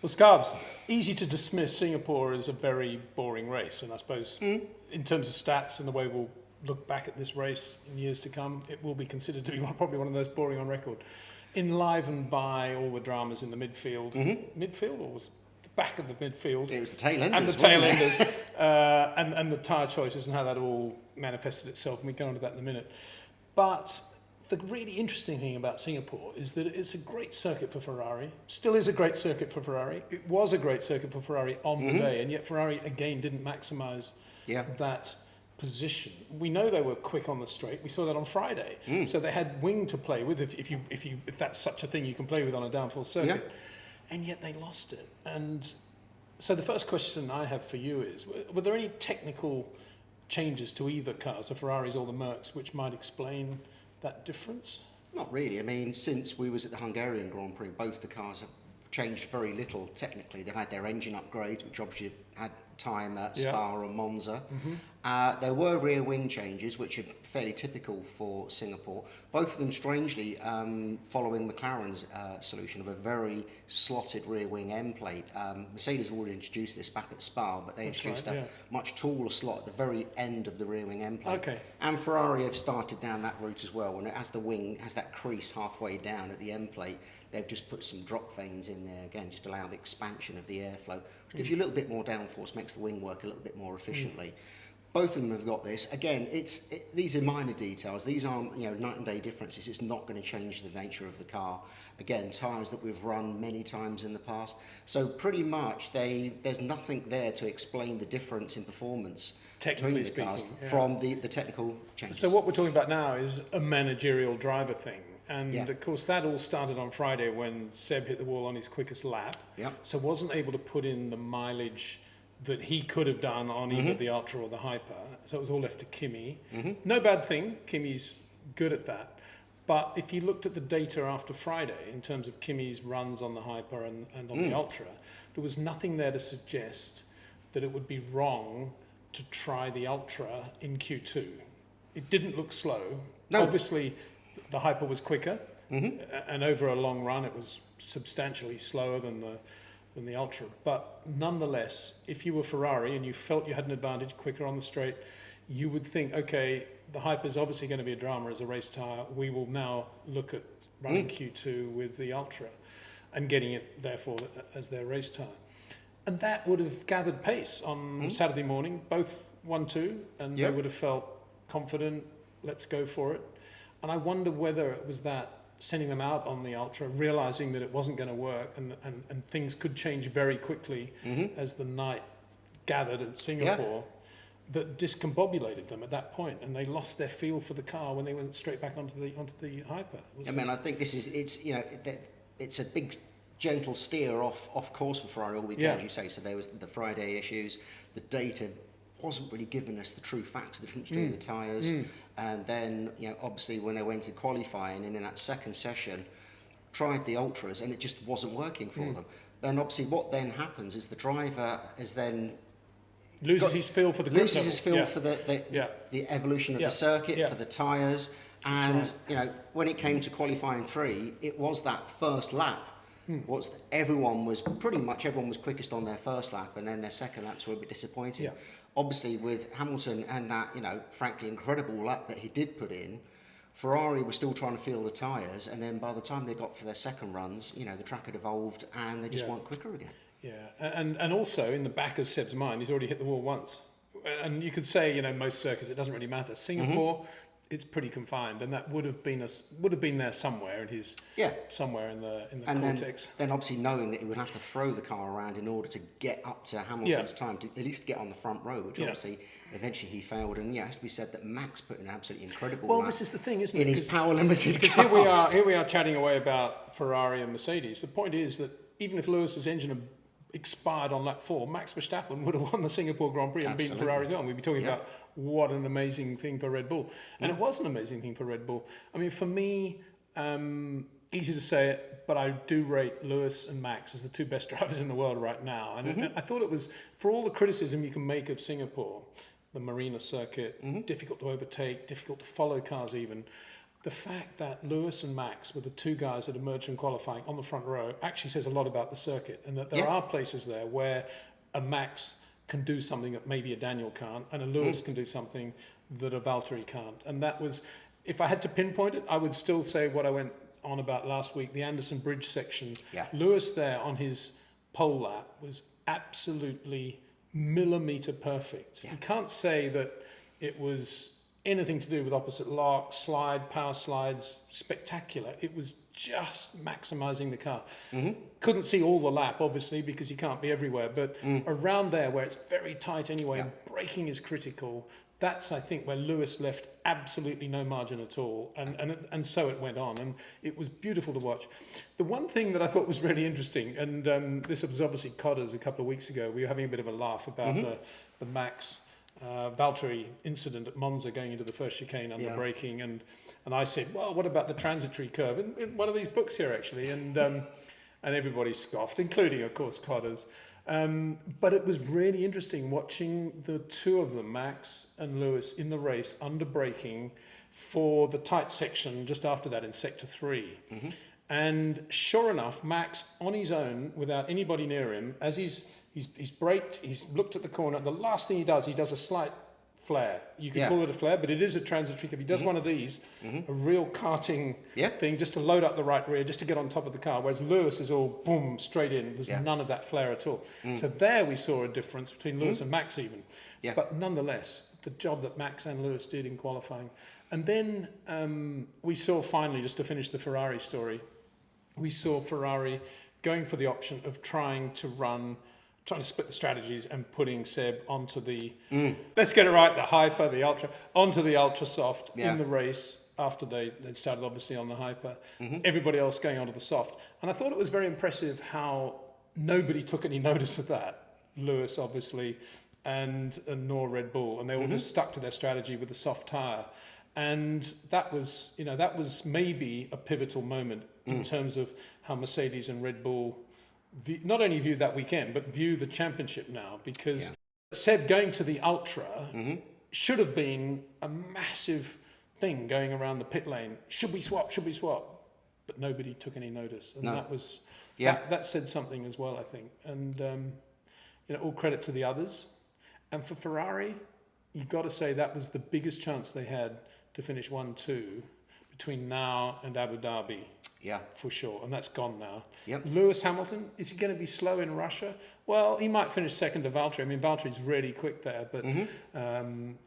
Well, Scarbs, easy to dismiss Singapore as a very boring race, and I suppose in terms of stats and the way we'll look back at this race in years to come, it will be considered to be probably one of the most boring on record. Enlivened by all the dramas in the midfield. Midfield, or was it the back of the midfield? It was the tail enders, and the tail enders, and the tyre choices and how that all manifested itself, and we go on to that in a minute. But the really interesting thing about Singapore is that it's a great circuit for Ferrari. Still is a great circuit for Ferrari. It was a great circuit for Ferrari on the day, and yet Ferrari again didn't maximise that position. We know they were quick on the straight. We saw that on Friday. So they had wing to play with, if that's such a thing you can play with on a downforce circuit, and yet they lost it. And so the first question I have for you is: were there any technical changes to either cars, the Ferraris or the Mercs, which might explain that difference? Not really. I mean, since we was at the Hungarian Grand Prix, both the cars have changed very little technically. They've had their engine upgrades, which obviously had time at Spa and Monza. There were rear wing changes, which are fairly typical for Singapore. Both of them, strangely, following McLaren's solution of a very slotted rear wing end plate. Mercedes have already introduced this back at Spa, but they introduced a much taller slot at the very end of the rear wing end plate. And Ferrari have started down that route as well. When it has the wing, has that crease halfway down at the end plate, they've just put some drop vanes in there again, just to allow the expansion of the airflow, which gives you a little bit more downforce, makes the wing work a little bit more efficiently. Both of them have got this. Again, these are minor details. These aren't night and day differences. It's not going to change the nature of the car. Again, tyres that we've run many times in the past. So pretty much there's nothing there to explain the difference in performance Technically between the cars speaking, from the technical changes. So what we're talking about now is a managerial driver thing. And of course that all started on Friday when Seb hit the wall on his quickest lap. So wasn't able to put in the mileage that he could have done on either the Ultra or the Hyper. So it was all left to Kimi. No bad thing. Kimi's good at that. But if you looked at the data after Friday in terms of Kimi's runs on the Hyper and on the Ultra, there was nothing there to suggest that it would be wrong to try the Ultra in Q2. It didn't look slow. No. Obviously, the Hyper was quicker, and over a long run, it was substantially slower than the Ultra. But nonetheless, if you were Ferrari and you felt you had an advantage, quicker on the straight, you would think, okay, the Hyper is obviously going to be a drama as a race tyre. We will now look at running Q2 with the Ultra and getting it, therefore, as their race tyre. And that would have gathered pace on Saturday morning. Both 1-2, and they would have felt confident, let's go for it. And I wonder whether it was that sending them out on the Ultra, realising that it wasn't going to work and things could change very quickly as the night gathered at Singapore, that discombobulated them at that point, and they lost their feel for the car when they went straight back onto the Hyper. I think it's a big gentle steer off course for Ferrari all weekend, as you say. So there was the Friday issues, the data wasn't really giving us the true facts of the difference between the tyres. And then, obviously when they went to qualifying and in that second session, tried the Ultras and it just wasn't working for them. And obviously what then happens is the driver is then loses his feel for the group loses his feel for the evolution of the circuit, for the tyres. And, when it came to qualifying 3, it was that first lap. Everyone was quickest on their first lap, and then their second laps were a bit disappointing. Obviously, with Hamilton and that, frankly, incredible lap that he did put in, Ferrari was still trying to feel the tyres, and then by the time they got for their second runs, the track had evolved and they just weren't quicker again. And also in the back of Seb's mind, he's already hit the wall once. And you could say, most circuits, it doesn't really matter. Singapore, it's pretty confined, and that would have been there somewhere in his somewhere in the cortex. Then obviously knowing that he would have to throw the car around in order to get up to Hamilton's time, to at least get on the front row, which obviously eventually he failed. And it has to be said that Max put in an absolutely incredible. Well, this is the thing, isn't it? In his power limited car. Here we are chatting away about Ferrari and Mercedes. The point is that even if Lewis's engine had expired on lap 4, Max Verstappen would have won the Singapore Grand Prix and beaten Ferrari on. We'd be talking about what an amazing thing for Red Bull. And it was an amazing thing for Red Bull. I mean, for me, easy to say it, but I do rate Lewis and Max as the two best drivers in the world right now. And I thought it was, for all the criticism you can make of Singapore, the Marina circuit, difficult to overtake, difficult to follow cars even, the fact that Lewis and Max were the two guys that emerged from qualifying on the front row actually says a lot about the circuit, and that there are places there where a Max can do something that maybe a Daniel can't, and a Lewis can do something that a Valtteri can't. And that was, if I had to pinpoint it, I would still say what I went on about last week, the Anderson Bridge section. Yeah. Lewis there on his pole lap was absolutely millimetre perfect. Yeah. You can't say that it was anything to do with opposite lock, slide, power slides, spectacular. It was just maximising the car. Couldn't see all the lap, obviously, because you can't be everywhere, but around there where it's very tight anyway, braking is critical. That's, I think, where Lewis left absolutely no margin at all, and so it went on, and it was beautiful to watch. The one thing that I thought was really interesting, and this was obviously Codders a couple of weeks ago, we were having a bit of a laugh about the Max Valtteri incident at Monza going into the first chicane under braking, and I said, well, what about the transitory curve? In one of these books here, actually, and everybody scoffed, including, of course, Codders. But it was really interesting watching the two of them, Max and Lewis, in the race under braking for the tight section just after that in sector 3. And sure enough, Max on his own, without anybody near him, as he's braked, he's looked at the corner. The last thing he does a slight flare. You can call it a flare, but it is a transitory curve. He does one of these, a real karting thing, just to load up the right rear, just to get on top of the car, whereas Lewis is all boom, straight in. There's none of that flare at all. So there we saw a difference between Lewis and Max even. But nonetheless, the job that Max and Lewis did in qualifying. And then we saw finally, just to finish the Ferrari story, we saw Ferrari going for the option of trying to split the strategies and putting Seb onto the, let's get it right, the hyper, the ultra, onto the ultra soft in the race after they started obviously on the hyper. Everybody else going onto the soft. And I thought it was very impressive how nobody took any notice of that. Lewis, obviously, and nor Red Bull. And they all just stuck to their strategy with the soft tyre. And that was maybe a pivotal moment in terms of how Mercedes and Red Bull not only view that weekend, but view the championship now, because Seb going to the Ultra should have been a massive thing going around the pit lane. Should we swap? But nobody took any notice. And that was, that said something as well, I think. And, all credit to the others. And for Ferrari, you've got to say that was the biggest chance they had to finish 1-2 between now and Abu Dhabi. Yeah, for sure, and that's gone now. Lewis Hamilton, is he going to be slow in Russia? Well, he might finish second to Valtteri. I mean, Valtteri's really quick there, but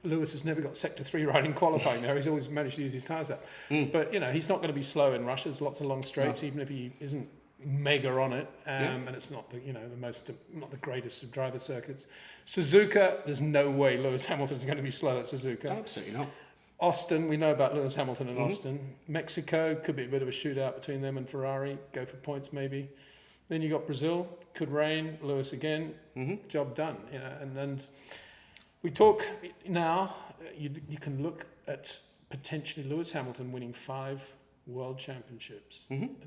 Lewis has never got sector 3 right in qualifying now. He's always managed to use his tyres up. But, he's not going to be slow in Russia. There's lots of long straights, even if he isn't mega on it, and it's not not the greatest of driver circuits. Suzuka, there's no way Lewis Hamilton's going to be slow at Suzuka. Absolutely not. Austin, we know about Lewis Hamilton and Austin. Mexico, could be a bit of a shootout between them and Ferrari. Go for points maybe. Then you got Brazil, could rain. Lewis again, job done. And we talk now. You can look at potentially Lewis Hamilton winning 5 world championships.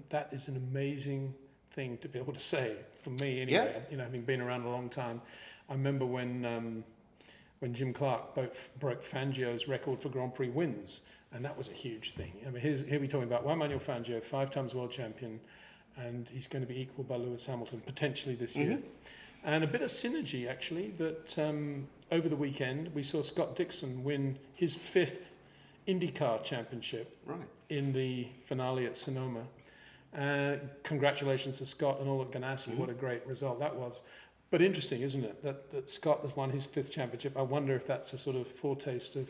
That is an amazing thing to be able to say for me anyway. Having been around a long time, I remember when Jim Clark broke Fangio's record for Grand Prix wins, and that was a huge thing. I mean, here we're talking about Juan Manuel Fangio, 5 times world champion, and he's going to be equalled by Lewis Hamilton potentially this year. And a bit of synergy, actually, that over the weekend we saw Scott Dixon win his 5th IndyCar championship in the finale at Sonoma. Congratulations to Scott and all at Ganassi. What a great result that was. But interesting, isn't it, that Scott has won his 5th championship? I wonder if that's a sort of foretaste of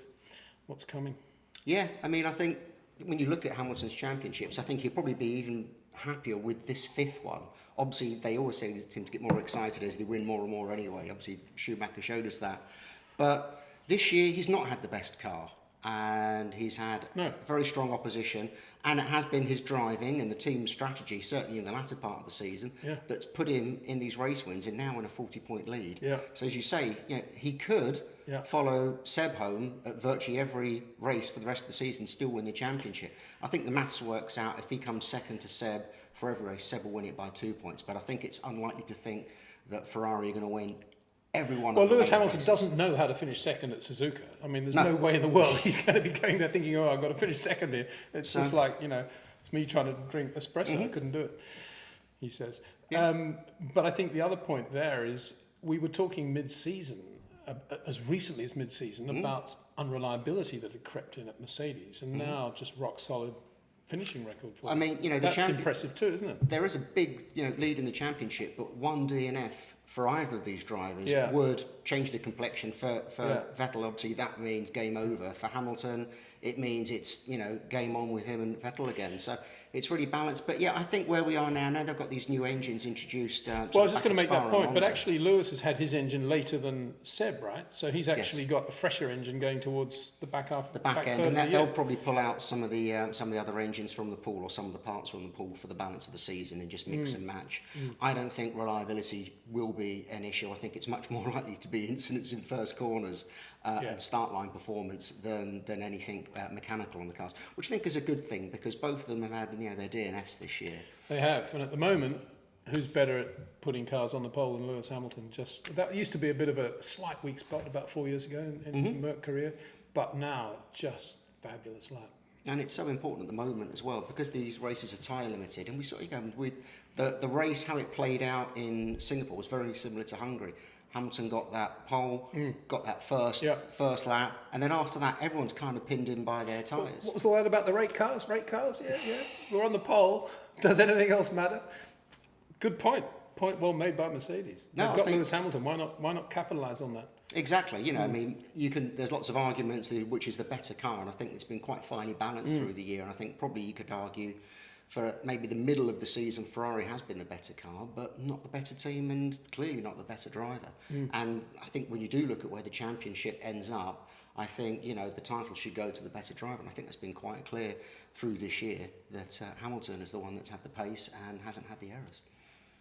what's coming. Yeah, I mean, I think when you look at Hamilton's championships, I think he'll probably be even happier with this 5th one. Obviously, they always seem to get more excited as they win more and more anyway. Obviously, Schumacher showed us that. But this year, he's not had the best car. And he's had very strong opposition, and it has been his driving and the team's strategy, certainly in the latter part of the season, that's put him in these race wins and now in a 40-point lead. So as you say, he could follow Seb home at virtually every race for the rest of the season, still win the championship. I think the maths works out. If he comes second to Seb for every race, Seb will win it by 2 points. But I think it's unlikely to think that Ferrari are going to win everyone. Well, on the Lewis later Hamilton races. doesn't know how to finish second at Suzuka. I mean, there's No. no way in the world he's going to be going there thinking, oh, I've got to finish second here. It's So- just like, it's me trying to drink espresso. I couldn't do it, he says. Yeah. But I think the other point there is we were talking mid-season, as recently as mid-season, about unreliability that had crept in at Mercedes, and now just rock-solid finishing record for I them. mean, the That's impressive too, isn't it? there is a big, lead in the championship, but one DNF for either of these drivers Yeah. would change the complexion for Yeah. Vettel. Obviously, that means game over. For Hamilton, it means it's game on with him and Vettel again. So it's really balanced. But yeah, I think where we are now they've got these new engines introdued. Well, I was just going to make that point, but Monza. actually Lewis has had his engine later than Seb, right? So he's actually got a fresher engine going towards the back half, the back end, third and of the they'll year. probably pull out some of the other engines from the pool or some of the parts from the pool for the balance of the season and just mix and match. I don't think reliability will be an issue. I think it's much more likely to be incidents in first corners and start line performance than anything mechanical on the cars, which I think is a good thing because both of them have had their DNFs this year. They have, and at the moment, who's better at putting cars on the pole than Lewis Hamilton? Just that used to be a bit of a slight weak spot about 4 years ago in his Merc career, but now just fabulous lap. And it's so important at the moment as well because these races are tyre limited, and we sort of go with the race how it played out in Singapore was very similar to Hungary. Hamilton got that pole, got that first lap, and then after that, everyone's kind of pinned in by their tyres. What was the word about the rate cars? Rate cars, yeah. We're on the pole. Does anything else matter? Good point. Point well made by Mercedes. No, They've I got think- Lewis Hamilton. Why not capitalise on that? Exactly. I mean, there's lots of arguments which is the better car, and I think it's been quite finely balanced through the year. And I think probably you could argue for maybe the middle of the season, Ferrari has been the better car, but not the better team and clearly not the better driver. And I think when you do look at where the championship ends up, I think, the title should go to the better driver. And I think that's been quite clear through this year that Hamilton is the one that's had the pace and hasn't had the errors.